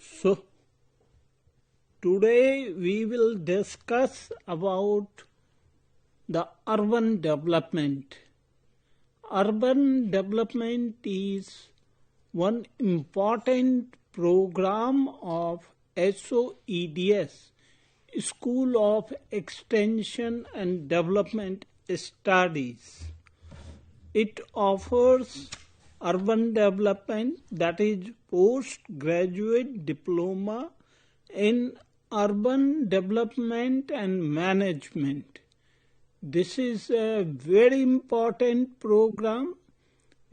So today we will discuss about the urban development. Urban development is one important program of SOEDS, School of Extension and Development Studies. It offers urban development, that is postgraduate diploma in urban development and management. This is a very important program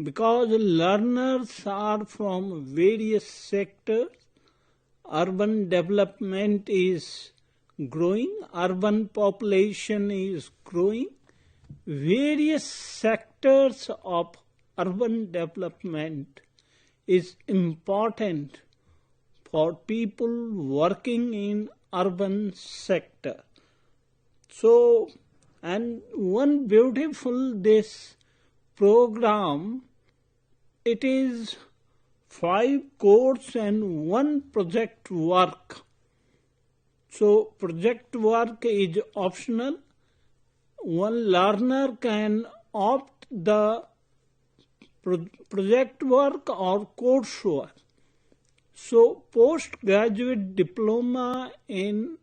because learners are from various sectors. Urban development is growing, urban population is growing. Various sectors of urban development is important for people working in urban sector. So, and one beautiful this program, it is 5 course and 1 project work. So project work is optional. One learner can opt the project work or coursework. So postgraduate diploma in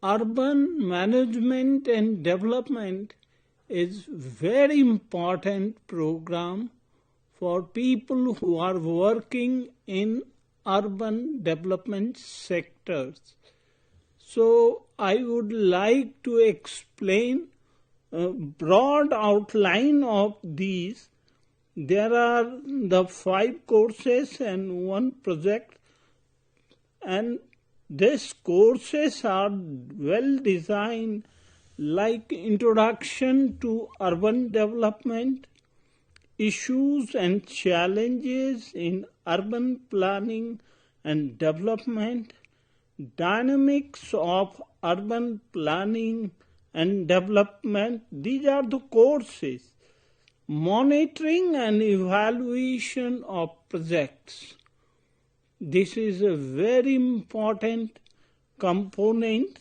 urban management and development is very important program for people who are working in urban development sectors. So I would like to explain a broad outline of these. There are the 5 courses and 1 project, and these courses are well designed, like Introduction to Urban Development, Issues and Challenges in Urban Planning and Development, Dynamics of Urban Planning and Development. These are the courses. Monitoring and evaluation of projects. This is a very important component,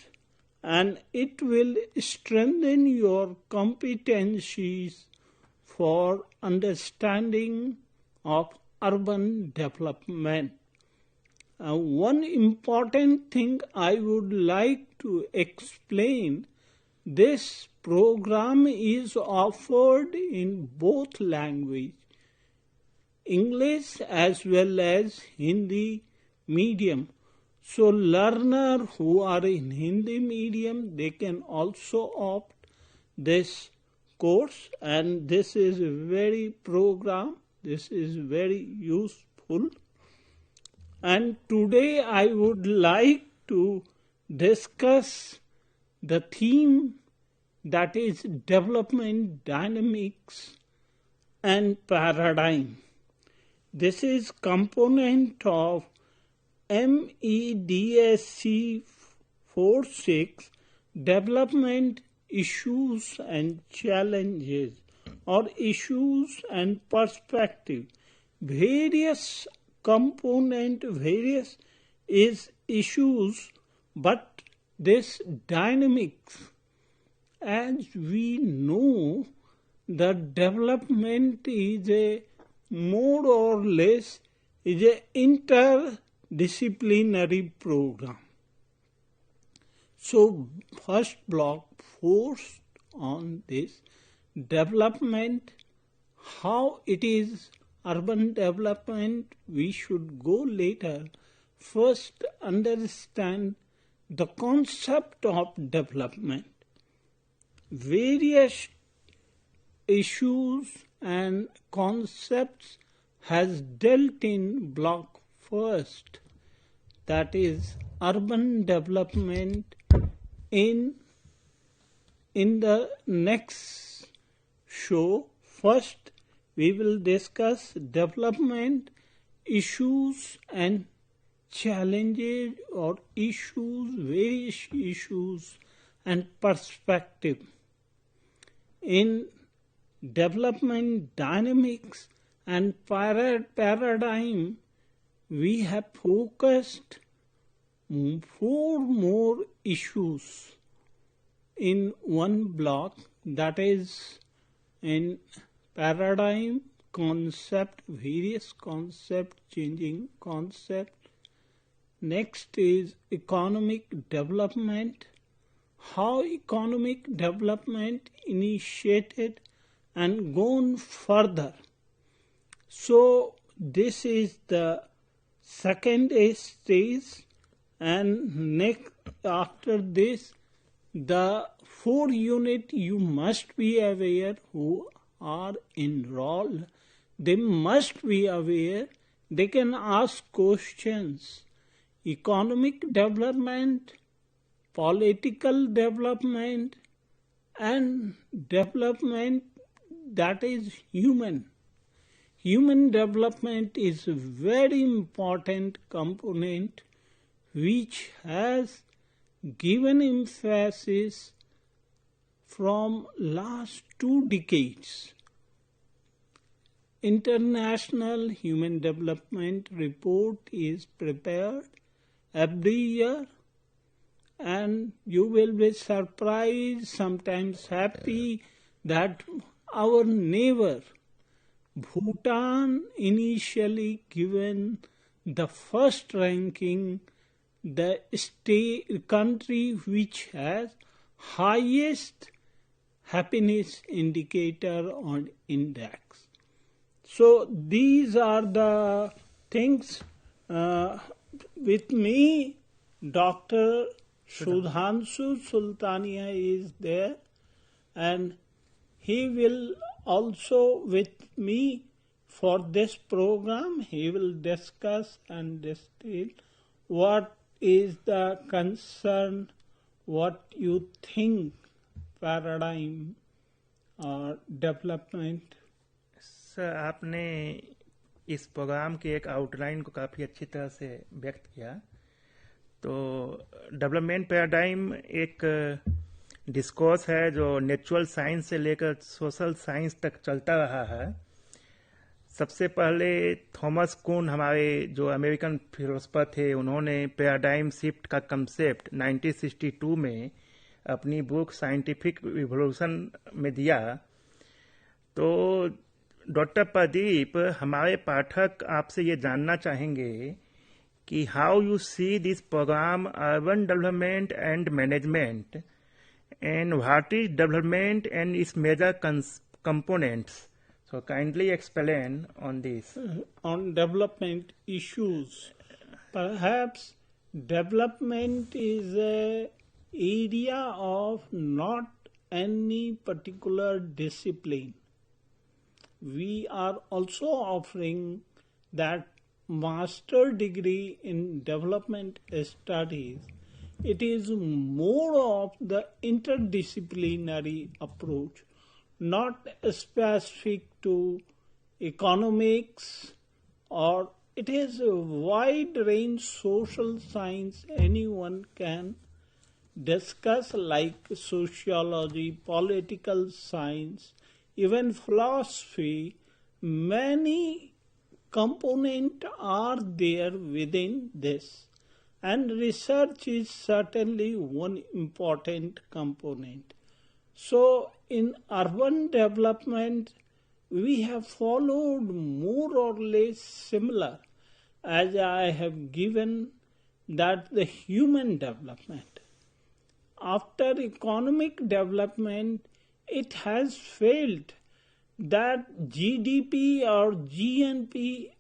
and it will strengthen your competencies for understanding of urban development. One important thing I would like to explain, this program is offered in both languages, English as well as Hindi medium. So learners who are in Hindi medium, they can also opt this course, and this is a very program, this is very useful. And today I would like to discuss the theme, that is development dynamics and paradigm. This is component of MEDSC 46, Development Issues and Challenges, or Issues and Perspective. Various component, various is issues, but this dynamics, as we know, the development is a more or less is a interdisciplinary program. So first block focused on this development, how it is urban development, we should go later. First understand the concept of development. Various issues and concepts has dealt in block first, that is urban development. In the next show, first we will discuss development issues and challenges, or issues, various issues and perspective. In development dynamics and paradigm, we have focused 4 more issues in one block, that is in paradigm, concept, various concept, changing concept. Next is economic development, how economic development initiated and gone further. So this is the second stage, and next after this, the 4 unit you must be aware who are enrolled. They must be aware. They can ask questions. Economic development, political development, and development that is human. Human development is a very important component which has given emphasis from last 2 decades. International Human Development Report is prepared every year, and you will be surprised, sometimes happy, that our neighbor Bhutan initially given the first ranking, the country which has highest happiness indicator on index. So these are the things. With me, Dr. Sudhanshu Sultania is there, and he will also with me for this program. He will discuss and distill what is the concern, what you think paradigm or development. Sir, आपने इस programme की एक outline को काफ़ी अच्छी तरह से व्यक्त किया। तो डेवलपमेंट पैराडाइम एक डिस्कोर्स है जो नेचुरल साइंस से लेकर सोशल साइंस तक चलता रहा है। सबसे पहले थॉमस कुन, हमारे जो अमेरिकन फिलोसफर थे, उन्होंने पैराडाइम शिफ्ट का कंसेप्ट 1962 में अपनी बुक साइंटिफिक रिवोल्यूशन में दिया। तो डॉक्टर प्रदीप, हमारे पाठक आपसे ये जानना चाहेंगे कि how you see this programme urban development and management, and what is development and its major components. So kindly explain on this. On development issues, perhaps development is an area of not any particular discipline. We are also offering that master degree in development studies. It is more of the interdisciplinary approach, not specific to economics, or it is a wide range social science anyone can discuss, like sociology, political science, even philosophy. Many components are there within this. And research is certainly one important component. So in urban development, we have followed more or less similar, as I have given that the human development. After economic development, it has failed that GDP or GNP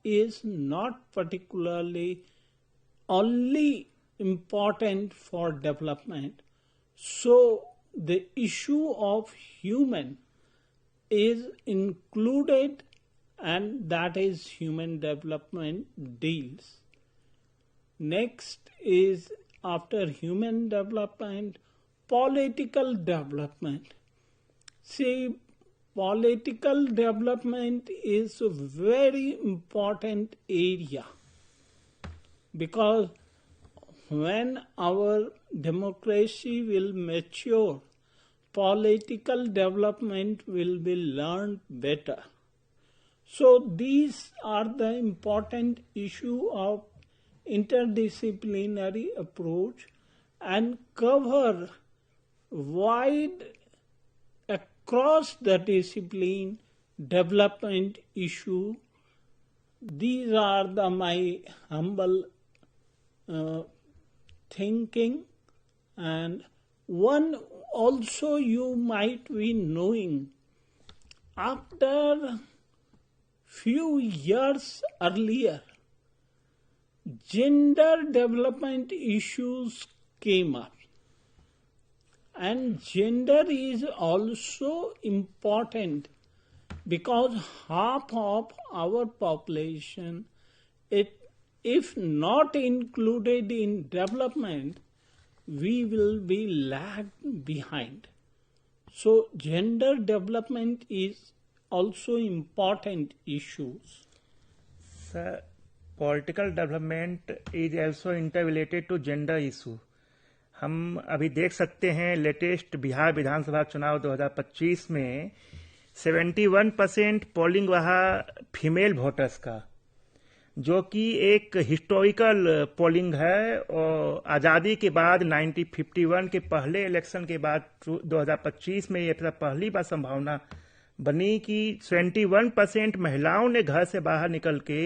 is not particularly only important for development. So the issue of human is included, and that is human development deals. Next is, after human development, political development. See, political development is a very important area, because when our democracy will mature, political development will be learned better. So these are the important issue of interdisciplinary approach and cover wide across the discipline development issue. These are my humble thinking. And one also you might be knowing, after few years earlier, gender development issues came up. And gender is also important because half of our population, if not included in development, we will be lagged behind. So gender development is also important issues. Sir, political development is also interrelated to gender issue. हम अभी देख सकते हैं latest Bihar विधानसभा चुनाव 2025 में 71% polling रहा female voters का, जो कि एक हिस्टोरिकल पोलिंग है। और आज़ादी के बाद 1951 के पहले इलेक्शन के बाद 2025 में ये पहली बार संभावना बनी कि 71% महिलाओं ने घर से बाहर निकल के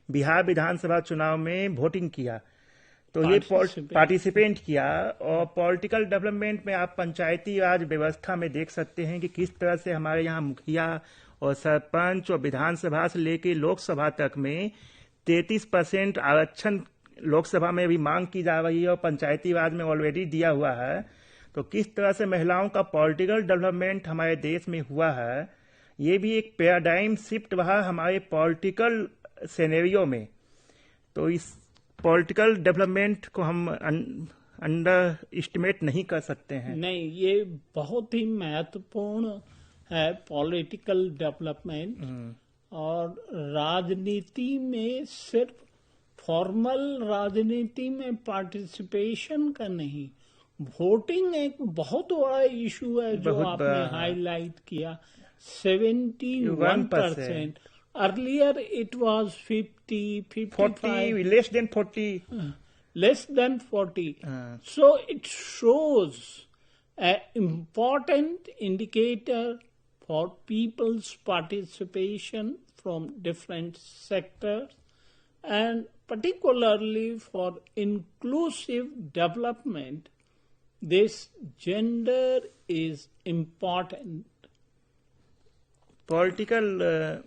बिहार विधानसभा चुनाव में वोटिंग किया, तो ये पार्टिसिपेंट किया। और पॉलिटिकल डेवलपमेंट में आप पंचायती राज व्यवस्था में देख सकते हैं कि किस तरह से हमारे यहाँ मुखिया और सरपंच और विधानसभा से लेके लोकसभा तक में 33% आरक्षण लोकसभा में भी मांग की जा रही है और पंचायती राज में ऑलरेडी दिया हुआ है। तो किस तरह से महिलाओं का पॉलिटिकल डेवलपमेंट हमारे देश में हुआ है, ये भी एक पैराडाइम शिफ्ट रहा हमारे पॉलिटिकल सिनेरियो में। तो इस पॉलिटिकल डेवलपमेंट को हम अंडर एस्टिमेट नहीं कर सकते हैं। नहीं, ये बहुत ही महत्वपूर्ण है पॉलिटिकल डेवलपमेंट। और राजनीति में सिर्फ फॉर्मल राजनीति में पार्टिसिपेशन का नहीं, वोटिंग एक बहुत बड़ा इशू है जो आपने हाईलाइट किया। 71%। Earlier it was 50, 55. 40, less than 40. Less than 40. So it shows an important indicator for people's participation from different sectors, and particularly for inclusive development, this gender is important. Political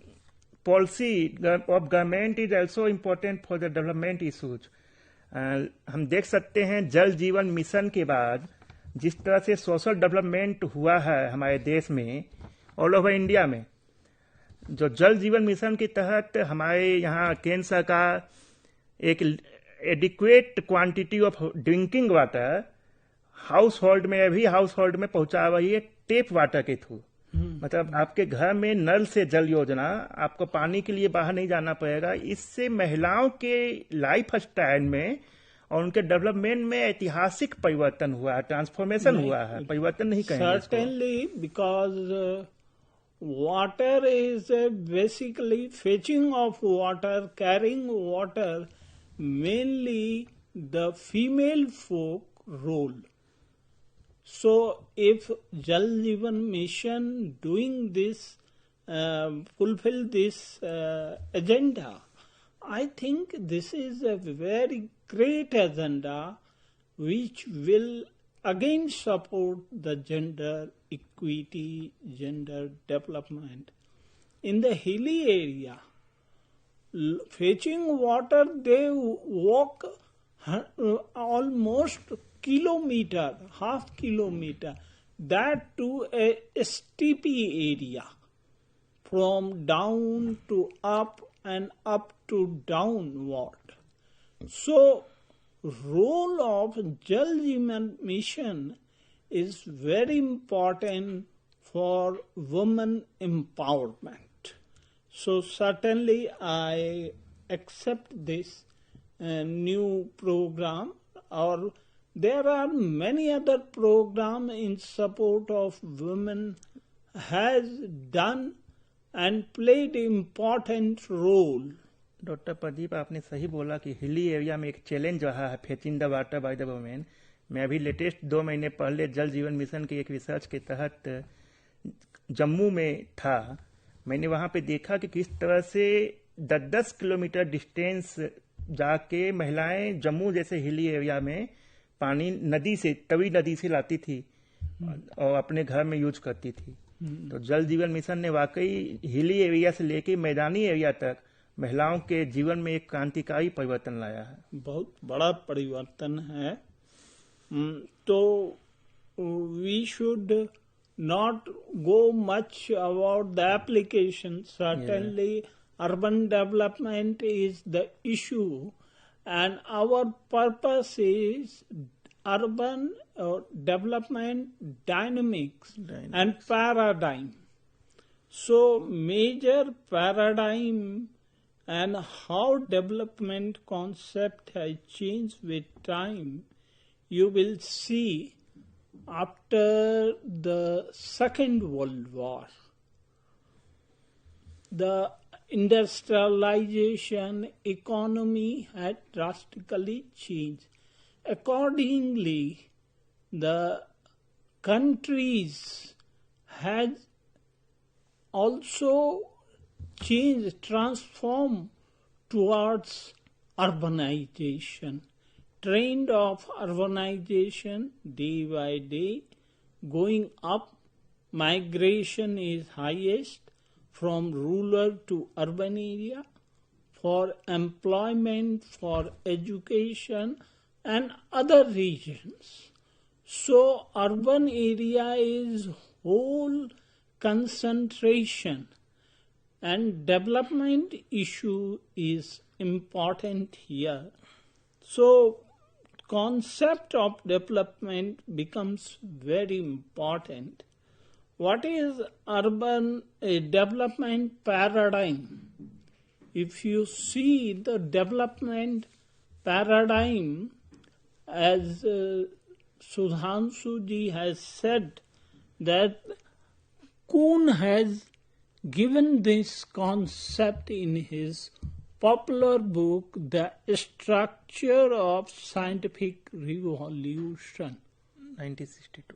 policy of government is also important for the development issues. हम देख सकते हैं जल जीवन mission के बाद जिस तरह से सोशल डेवलपमेंट हुआ है हमारे देश में, ऑल ओवर इंडिया में, जो जल जीवन मिशन के तहत हमारे यहाँ केंद्र सरकार एक adequate quantity of drinking water house hold में पहुंचा रही है टेप वाटर के थ्रू। मतलब आपके घर में नल से जल योजना, आपको पानी के लिए बाहर नहीं जाना पड़ेगा। इससे महिलाओं के लाइफ स्टाइल में और उनके डेवलपमेंट में ऐतिहासिक परिवर्तन हुआ है, ट्रांसफॉर्मेशन हुआ है। परिवर्तन नहीं कहेंगे certainly, because water is basically fetching of water, carrying water, mainly the female folk role. So if Jal Jeevan Mission doing this, fulfill this agenda, I think this is a very great agenda which will again support the gender equity, gender development. In the hilly area, fetching water, they walk almost kilometer, half kilometer, that to a steepy area, from down to up and up to downward. So, role of Jal Jeevan Mission is very important for women empowerment. So certainly I accept this new program, or there are many other programs in support of women has done, and played important role. Doctor Pradeep, आपने सही बोला कि hilly area में एक challenge रहा है fetching the water by the women. मैं अभी लेटेस्ट 2 महीने पहले जल जीवन मिशन के एक रिसर्च के तहत जम्मू में था। मैंने वहां पे देखा कि किस तरह से 10-10 किलोमीटर डिस्टेंस जाके महिलाएं जम्मू जैसे हिली एरिया में पानी नदी से, तवी नदी से लाती थी और अपने घर में यूज करती थी। तो जल जीवन मिशन ने वाकई हिली एरिया से लेके मैदानी एरिया तक महिलाओं के जीवन में एक क्रांतिकारी परिवर्तन लाया है। बहुत बड़ा परिवर्तन है। तो we should not go much about the application. Certainly, urban development is the issue, and our purpose is urban development dynamics and paradigm. So, major paradigm and how development concept has changed with time, you will see after the Second World War. The industrialization economy had drastically changed. Accordingly, the countries had also changed, transformed towards urbanization. Trend of urbanization day by day going up. Migration is highest from rural to urban area for employment, for education and other regions. So urban area is whole concentration, and development issue is important here. So concept of development becomes very important. What is urban development paradigm? If you see the development paradigm, as Sudhanshu ji has said, that Kuhn has given this concept in his popular book, The Structure of Scientific Revolution, 1962.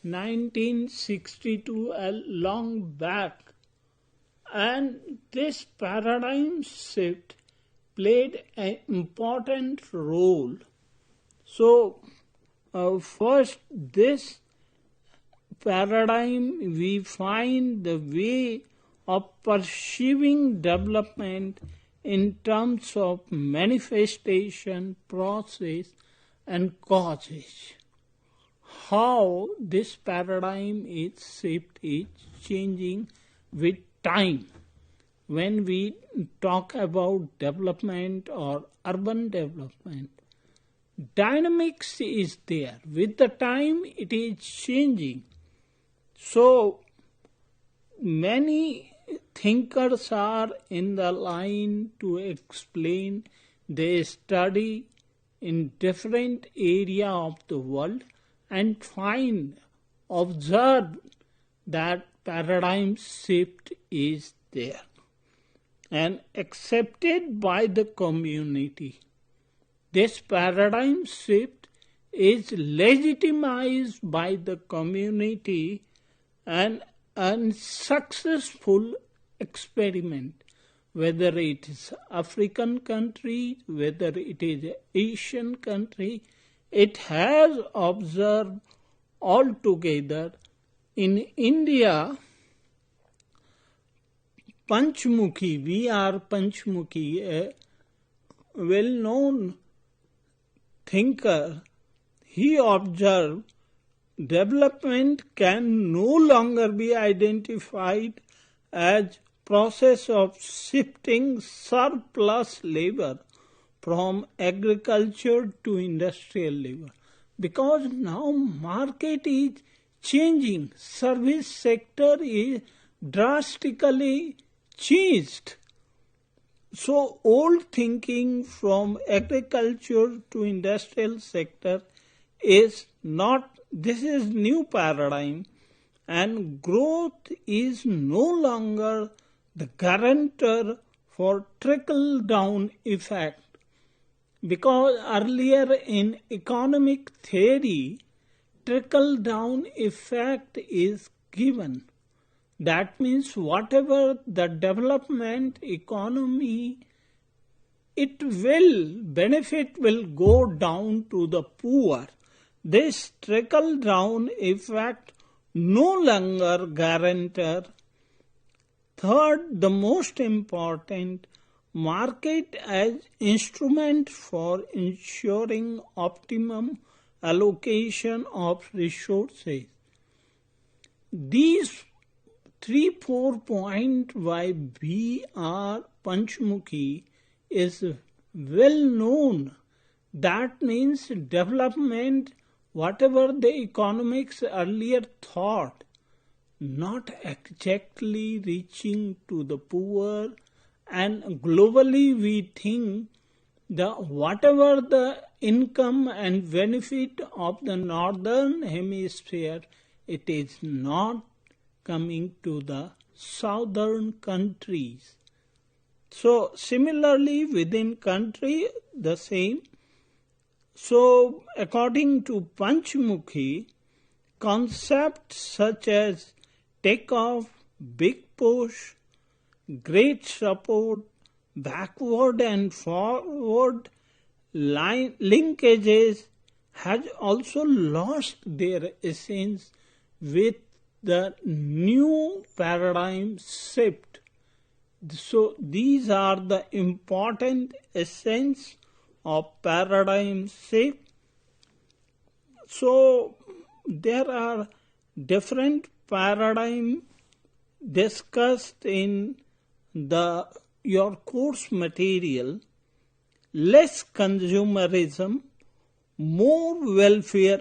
1962, a long back. And this paradigm shift played an important role. So, first, this paradigm, we find the way of perceiving development in terms of manifestation, process, and causes. How this paradigm is shaped is changing with time. When we talk about development or urban development, dynamics is there. With the time, it is changing. So, many thinkers are in the line to explain their study in different area of the world and observe that paradigm shift is there and accepted by the community. This paradigm shift is legitimized by the community and successful experiment, whether it is African country, whether it is Asian country, it has observed altogether. In India, Panchmukhi, V.R. Panchmukhi, a well-known thinker, he observed development can no longer be identified as process of shifting surplus labor from agriculture to industrial labor, because now market is changing, service sector is drastically changed. So old thinking from agriculture to industrial sector is not, this is new paradigm, and growth is no longer the guarantor for trickle-down effect. Because earlier in economic theory, trickle-down effect is given. That means whatever the development economy, benefit will go down to the poor. This trickle-down effect no longer guarantor. Third, the most important, market as instrument for ensuring optimum allocation of resources. These 3-4 points why we are Panchmukhi is well known. That means development, whatever the economics earlier thought, not exactly reaching to the poor, and globally we think whatever the income and benefit of the northern hemisphere, it is not coming to the southern countries. So similarly within country the same. So according to Panchmukhi, concepts such as takeoff, big push, great support, backward and forward linkages has also lost their essence with the new paradigm shift. So these are the important essence of paradigm shift. So there are different paradigm discussed in your course material. Less consumerism, more welfare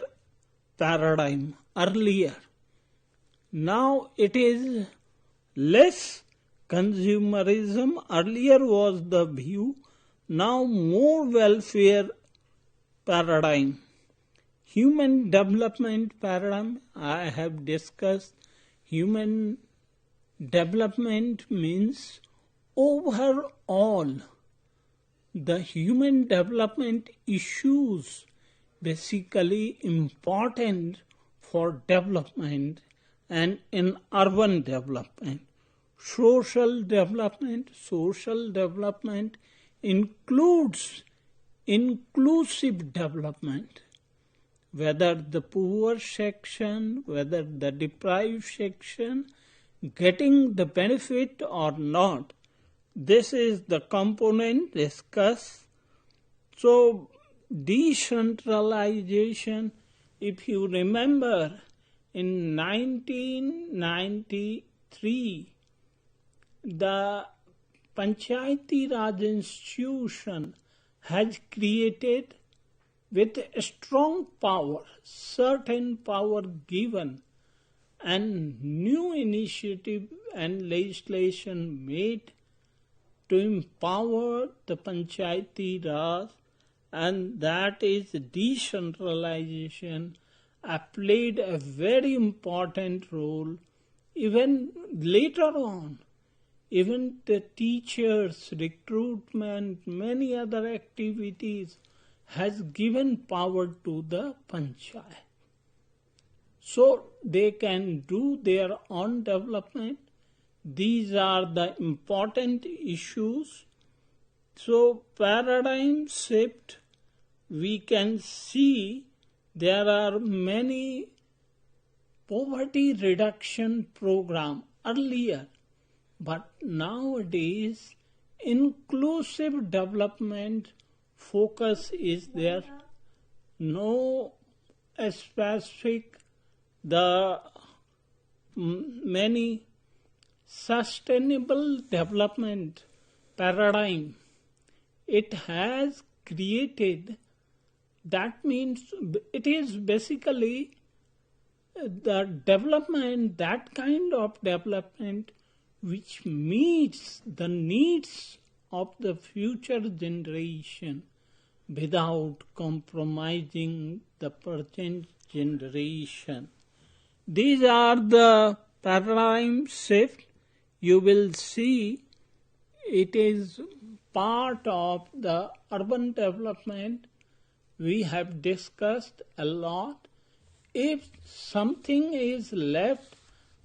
paradigm earlier. Now it is less consumerism. Earlier was the view. Now more welfare paradigm. Human development paradigm, I have discussed. Human development means overall the human development issues basically important for development and in urban development. Social development includes inclusive development. Whether the poor section, whether the deprived section, getting the benefit or not, this is the component discussed. So decentralization, if you remember, in 1993, the Panchayati Raj institution has created with a strong power, certain power given, and new initiative and legislation made to empower the Panchayati Raj, and that is decentralization played a very important role. Even later on, even the teachers, recruitment, many other activities has given power to the Panchayat. So they can do their own development. These are the important issues. So paradigm shift, we can see there are many poverty reduction program earlier, but nowadays inclusive development focus is there. No specific, the many sustainable development paradigm it has created. That means it is basically the development, that kind of development which meets the needs of the future generation without compromising the present generation. These are the paradigm shift. You will see it is part of the urban development. We have discussed a lot. If something is left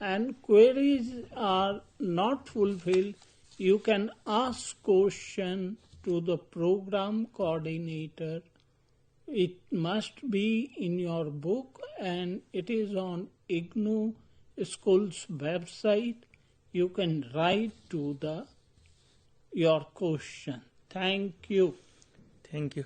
and queries are not fulfilled, you can ask question to the program coordinator. It must be in your book and it is on IGNOU School's website. You can write to your question. Thank you. Thank you.